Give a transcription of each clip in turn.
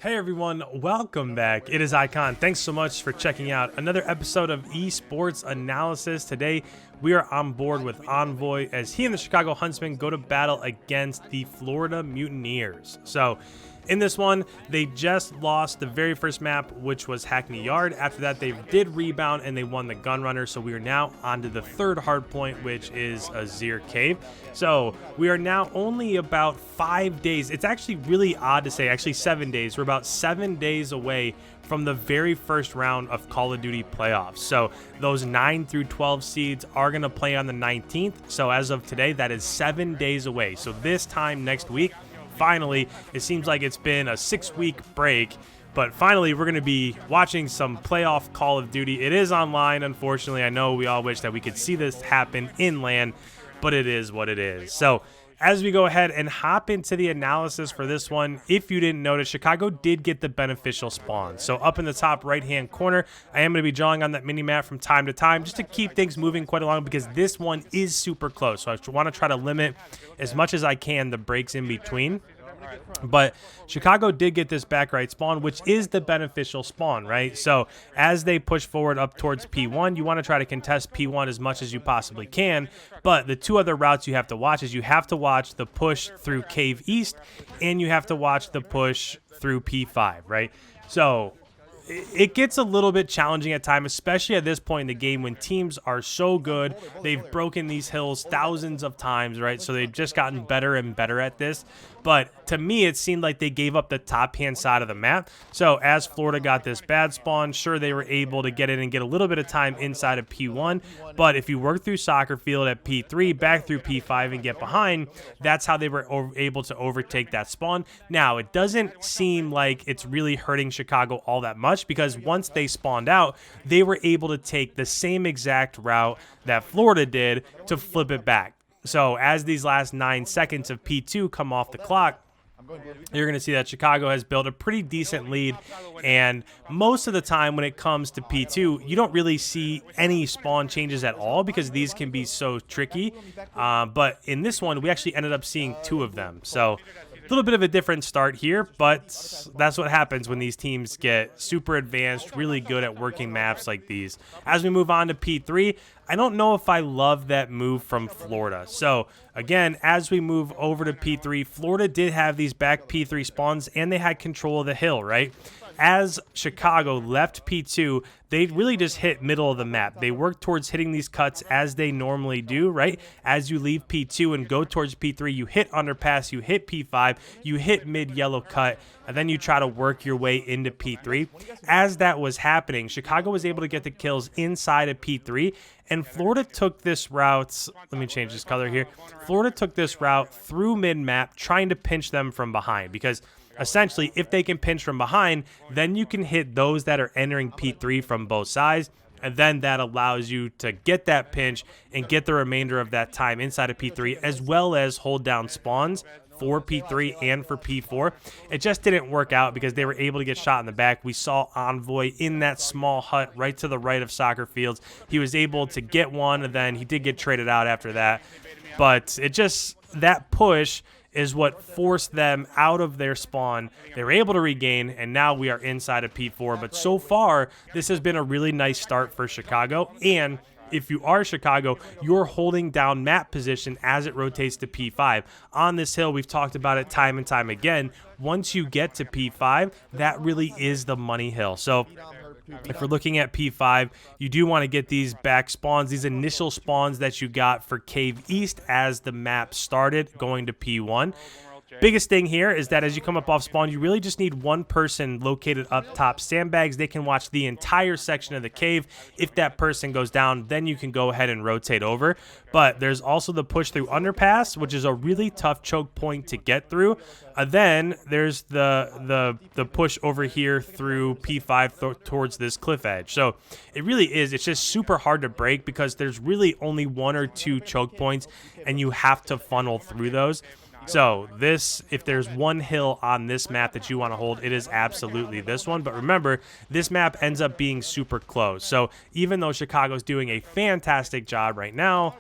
Hey everyone, welcome back. It is Icon. Thanks so much for checking out another episode of Esports Analysis. Today we are on board with ENVOY as he and the Chicago Huntsmen go to battle against the Florida Mutineers. So in this one, they just lost the very first map, which was Hackney Yard. After that, they did rebound and they won the gun runner. So we are now on to the third hardpoint, which is Azhir Cave. So we are now only about 5 days. It's actually really odd to say, actually 7 days. We're about 7 days away from the very first round of Call of Duty playoffs. So those 9 through 12 seeds are going to play on the 19th. So as of today, that is 7 days away. So this time next week, finally, it seems like it's been a 6-week break, but finally we're going to be watching some playoff Call of Duty. It is online, unfortunately. I know we all wish that we could see this happen in LAN, but it is what it is. So as we go ahead and hop into the analysis for this one, if you didn't notice, Chicago did get the beneficial spawn. So up in the top right-hand corner, I am going to be drawing on that mini-map from time to time just to keep things moving quite along because this one is super close. So I want to try to limit as much as I can the breaks in between. But Chicago did get this back right spawn, which is the beneficial spawn, right? So as they push forward up towards P1, you want to try to contest P1 as much as you possibly can. But the two other routes you have to watch is you have to watch the push through Cave East and you have to watch the push through P5, right? So it gets a little bit challenging at times, especially at this point in the game when teams are so good. They've broken these hills thousands of times, right? So they've just gotten better and better at this. But to me, it seemed like they gave up the top-hand side of the map. So as Florida got this bad spawn, sure, they were able to get in and get a little bit of time inside of P1. But if you work through soccer field at P3, back through P5 and get behind, that's how they were able to overtake that spawn. Now, it doesn't seem like it's really hurting Chicago all that much because once they spawned out, they were able to take the same exact route that Florida did to flip it back. So as these last 9 seconds of P2 come off the clock, you're going to see that Chicago has built a pretty decent lead, and most of the time when it comes to P2, you don't really see any spawn changes at all because these can be so tricky, but in this one, we actually ended up seeing 2 of them. So a little bit of a different start here, but that's what happens when these teams get super advanced, really good at working maps like these. As we move on to P3, I don't know if I love that move from Florida. So again, as we move over to P3, Florida did have these back P3 spawns and they had control of the hill, right? As Chicago left P2, they really just hit middle of the map. They work towards hitting these cuts as they normally do, right? As you leave P2 and go towards P3, you hit underpass, you hit P5, you hit mid-yellow cut, and then you try to work your way into P3. As that was happening, Chicago was able to get the kills inside of P3, and Florida took this route, let me change this color here. Florida took this route through mid-map, trying to pinch them from behind, because essentially, if they can pinch from behind, then you can hit those that are entering P3 from both sides, and then that allows you to get that pinch and get the remainder of that time inside of P3, as well as hold down spawns for P3 and for P4. It just didn't work out because they were able to get shot in the back. We saw ENVOY in that small hut right to the right of soccer fields. He was able to get one, and then he did get traded out after that. But it just, that push is what forced them out of their spawn. They were able to regain, and now we are inside of P4. But so far, this has been a really nice start for Chicago, and if you are Chicago, you're holding down map position as it rotates to P5. On this hill, we've talked about it time and time again. Once you get to P5, that really is the money hill. So if we're looking at P5, you do want to get these back spawns, these initial spawns that you got for Cave East as the map started going to P1. Biggest thing here is that as you come up off spawn, you really just need one person located up top sandbags. They can watch the entire section of the cave. If that person goes down, then you can go ahead and rotate over. But there's also the push through underpass, which is a really tough choke point to get through. Then there's the push over here through P5 towards this cliff edge. So it really is. It's just super hard to break because there's really only 1 or 2 choke points, and you have to funnel through those. So this, if there's one hill on this map that you want to hold, it is absolutely this one. But remember, this map ends up being super close. So even though Chicago's doing a fantastic job right now,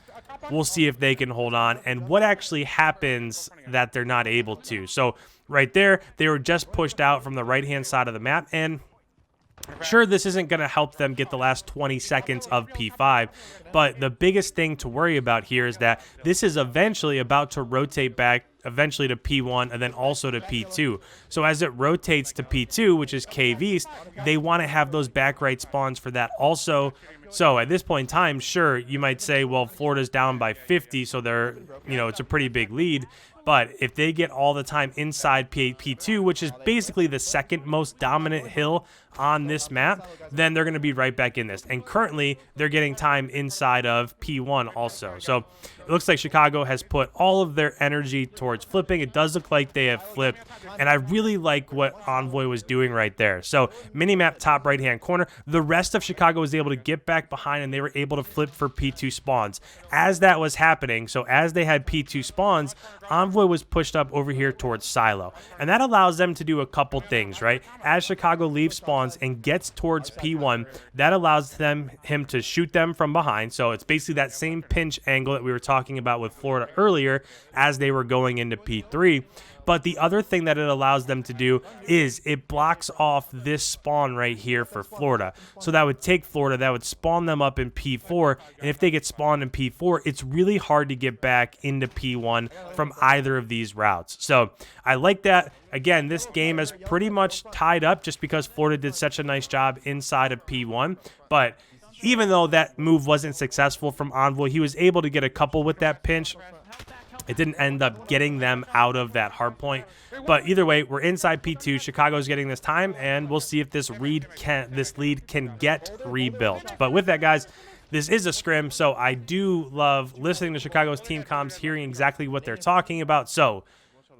we'll see if they can hold on and what actually happens that they're not able to. So right there, they were just pushed out from the right-hand side of the map, and sure, this isn't going to help them get the last 20 seconds of P5, but the biggest thing to worry about here is that this is eventually about to rotate back eventually to P1 and then also to P2. So as it rotates to P2, which is Cave East, they want to have those back right spawns for that also. So at this point in time, sure, you might say, well, Florida's down by 50, so they're, you know, it's a pretty big lead. But if they get all the time inside P2, which is basically the second most dominant hill on this map, then they're going to be right back in this. And currently, they're getting time inside of P1 also. So it looks like Chicago has put all of their energy towards flipping. It does look like they have flipped. And I really like what Envoy was doing right there. So minimap top right-hand corner. The rest of Chicago was able to get back behind, and they were able to flip for P2 spawns. As that was happening, so as they had P2 spawns, Envoy was pushed up over here towards Silo. And that allows them to do a couple things, right? As Chicago leaves spawns and gets towards P1, that allows him to shoot them from behind. So it's basically that same pinch angle that we were talking about with Florida earlier as they were going into P3. But the other thing that it allows them to do is it blocks off this spawn right here for Florida. So that would take Florida, that would spawn them up in P4, and if they get spawned in P4, it's really hard to get back into P1 from either of these routes. So I like that. Again, this game is pretty much tied up just because Florida did such a nice job inside of P1, but even though that move wasn't successful from Envoy, he was able to get a couple with that pinch. It didn't end up getting them out of that hard point. But either way, we're inside P2. Chicago's getting this time, and we'll see if this lead can get rebuilt. But with that, guys, this is a scrim, so I do love listening to Chicago's team comms, hearing exactly what they're talking about. So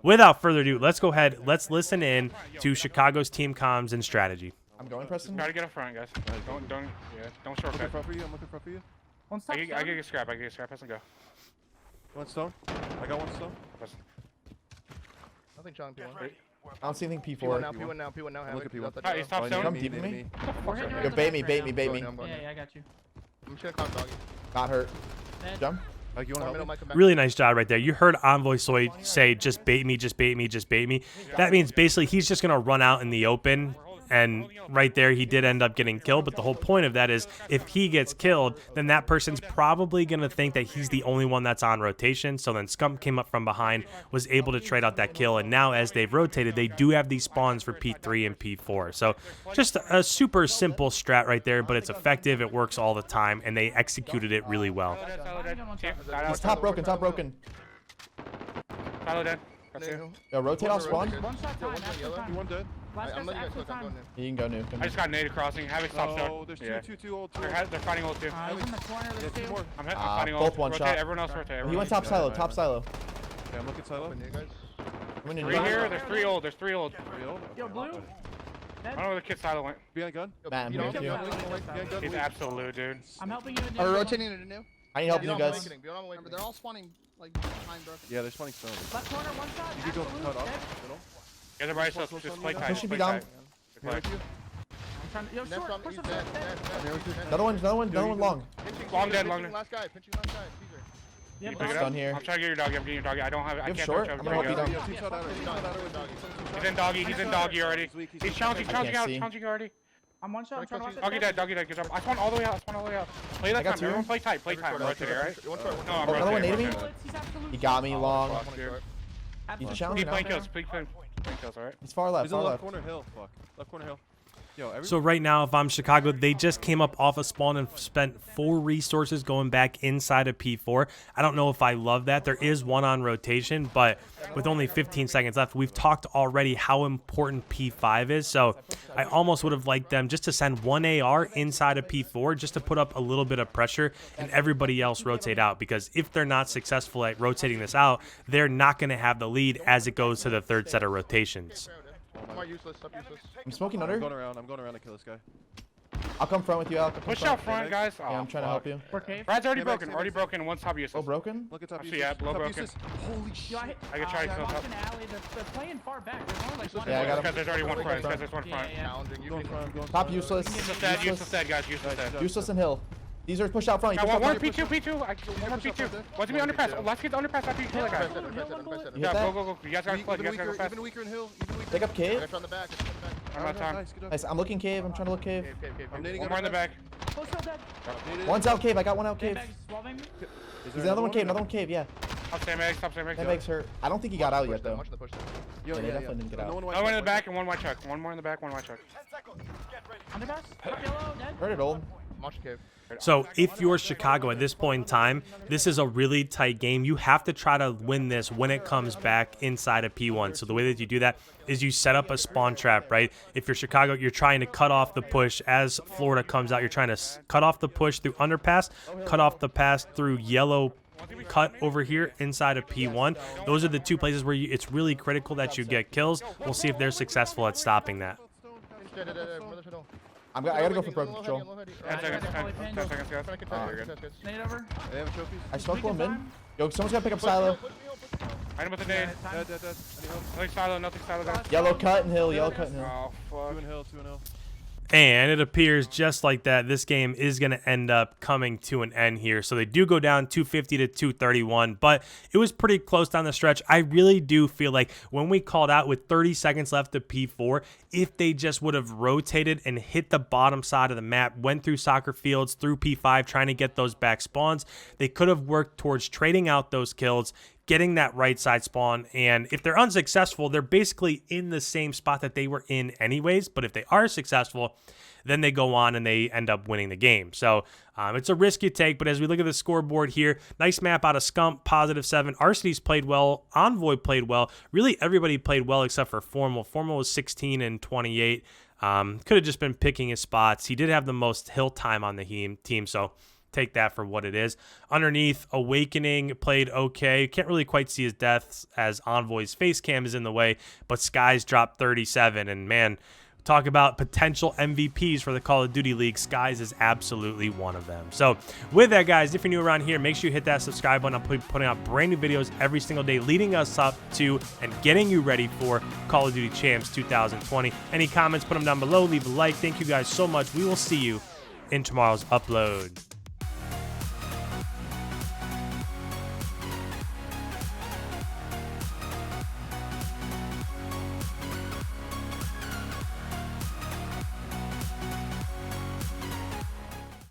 without further ado, let's go ahead. Let's listen in to Chicago's team comms and strategy. I'm going, Preston. Try to get up front, guys. Don't shortcut. I'm looking front for you. I can get scrap. Preston, go. One stone. I got one stone. Preston. Nothing John P1. I don't see anything P4. P1 now, P1 now. Look at P1. Alright, he's top You stone. come deep in me. Yo, Yo, bait me. Yeah, I got you. I'm just gonna call doggy. Got hurt. Dead. Jump. Like, you want to help me? Really nice job right there. You heard Envoy say, just bait me, just bait me, just bait me. That means basically he's just going to run out in the open. And right there, he did end up getting killed. But the whole point of that is if he gets killed, then that person's probably going to think that he's the only one that's on rotation. So then Scum came up from behind, was able to trade out that kill. And now as they've rotated, they do have these spawns for P3 and P4. So just a super simple strat right there, but it's effective. It works all the time, and they executed it really well. He's top broken. Silo dead. Yo, rotate off spawn. One shot time. One dead. Last I'm guy's letting you guys actual look. I'm time. going in. You can go new. I just got nade crossing. Havoc top stone. Oh, there's two old. They're fighting old too. He's in the corner. There's two. more. I'm fighting old. Both one Rotate, shot. Everyone else rotate. He went top silo. Okay, I'm looking silo. Open you guys. I'm in your Three new. here. There's three old. Yo, blue. I don't know where the kid Silo went. Behind gun. Matt, I'm You here don't with you. Behind gun. He's absolute, dude. I'm helping you. Are we rotating into new? I need help you guys. Remember, they're all spawning like behind bro. Yeah, they're spawning stone. Left corner, one shot. You go Absolute, cut off. dead. Middle. Everybody just play tight. Push should be play down. tight. Here with you. I'm trying to. Yo, Next short. one, Push he's him. dead. Dead. Another one long. Long dead, long dead. Last guy, pinching last guy. Caesar. Yeah, You but pick it Stun up? here. I'm trying to get your doggy. I'm getting your doggy. I don't have. I You have can't short? touch I'm gonna help you down. Yo, team shot out of He's in doggy. He's in doggy already. He's challenging can't out. see. Challenging already. I'm one shot. I'm trying to watch it. Doggy dead. Doggy dead. Good job. I spawned all the way out. Play I that got time. two. Everyone play tight. Play tight. Rotate, right? One short. No, I'm Oh, another one rotating. naded me? He's absolute. He got me long. He's Absolute. challenging Keep playing now. kills. Keep playing kills, alright? He's far left. He's in Far the left. left corner hill. Fuck. Left corner hill. Yo, every. So right now, if I'm Chicago, they just came up off a spawn and spent 4 resources going back inside of P4. I don't know if I love that. There is one on rotation, but with only 15 seconds left, we've talked already how important P5 is. So I almost would have liked them just to send one AR inside of P4 just to put up a little bit of pressure and everybody else rotate out. Because if they're not successful at rotating this out, they're not going to have the lead as it goes to the third set of rotations. I'm useless. Stop useless. I'm smoking I'm under. going around to kill this guy. I'll come front with you. I'll come Push front. out front, guys. Yeah, I'm trying to help you. For cave. Brad's already Stay back, broken. stay Already back. broken. One's top useless. Oh, broken? Look at top Actually, useless. yeah, blow Top broken. useless. Holy shit. Yo, I hit. I can try to kill watch top. an alley. They're playing far back. There's only like one. Yeah, I got him. Because there's already one front. Because there's one Yeah, front. yeah. Challenging. You Going can front, going Top front. useless. Useless dead. Useless dead, guys. Useless dead. Useless and hill. These are pushed out front. Got Pushed out one front. P2. One more P2. What's me underpass? Oh, let's get the underpass after you kill that guy. You hit Yeah, that? go. You guys gotta flood. You guys gotta go fast. Even weaker in hill. Even weaker. Take up cave. Right from the back. Right from the back. I'm out of time. Nice, good job. Nice. I'm looking cave. I'm trying to look cave. I'm nading One more in the back. Close to dead. One's out cave. I got one out cave. Sandbags swabbing me. There's another one cave. Another one cave. Yeah. Stop sandbags. That makes hurt. I don't think he got out yet though. Yo, Yeah, they definitely didn't get out. No One in the back and one white chuck. One more in the back, one white chuck. Underpass. Top yellow. Dead. Heard it old. So if you're Chicago at this point in time, this is a really tight game. You have to try to win this when it comes back inside of P1. So the way that you do that is you set up a spawn trap, right? If you're Chicago, you're trying to cut off the push as Florida comes out. You're trying to cut off the push through underpass, cut off the pass through yellow cut over here inside of P1. Those are the two places where it's really critical that you get kills. We'll see if they're successful at stopping that. I gotta go for broken control. 10 seconds, 10 seconds, guys. Oh, you're good. Nade over. They have trophies. I smoked one mid. Yo, someone's gotta pick up silo. Hit him with the nade. Dead. Any hill? Nothing silo, guys. Yellow cut and hill. Yellow cut and hill. Oh, fuck. Two in hill. And it appears just like that, this game is going to end up coming to an end here. So they do go down 250 to 231, but it was pretty close down the stretch. I really do feel like when we called out with 30 seconds left to P4, if they just would have rotated and hit the bottom side of the map, went through soccer fields, through P5, trying to get those back spawns, they could have worked towards trading out those kills, getting that right side spawn, and if they're unsuccessful, they're basically in the same spot that they were in anyways, but if they are successful, then they go on and they end up winning the game. So it's a risk you take, but as we look at the scoreboard here, nice map out of Scump, +7. ARCITYS played well, ENVOY played well, really everybody played well except for Formal. Formal was 16 and 28. Could have just been picking his spots. He did have the most hill time on the team, so take that for what it is. Underneath, Awakening played okay. Can't really quite see his deaths as Envoy's face cam is in the way, but Skies dropped 37. And man, talk about potential MVPs for the Call of Duty League. Skies is absolutely one of them. So with that, guys, if you're new around here, make sure you hit that subscribe button. I'm putting out brand new videos every single day, leading us up to and getting you ready for Call of Duty Champs 2020. Any comments, put them down below. Leave a like. Thank you guys so much. We will see you in tomorrow's upload.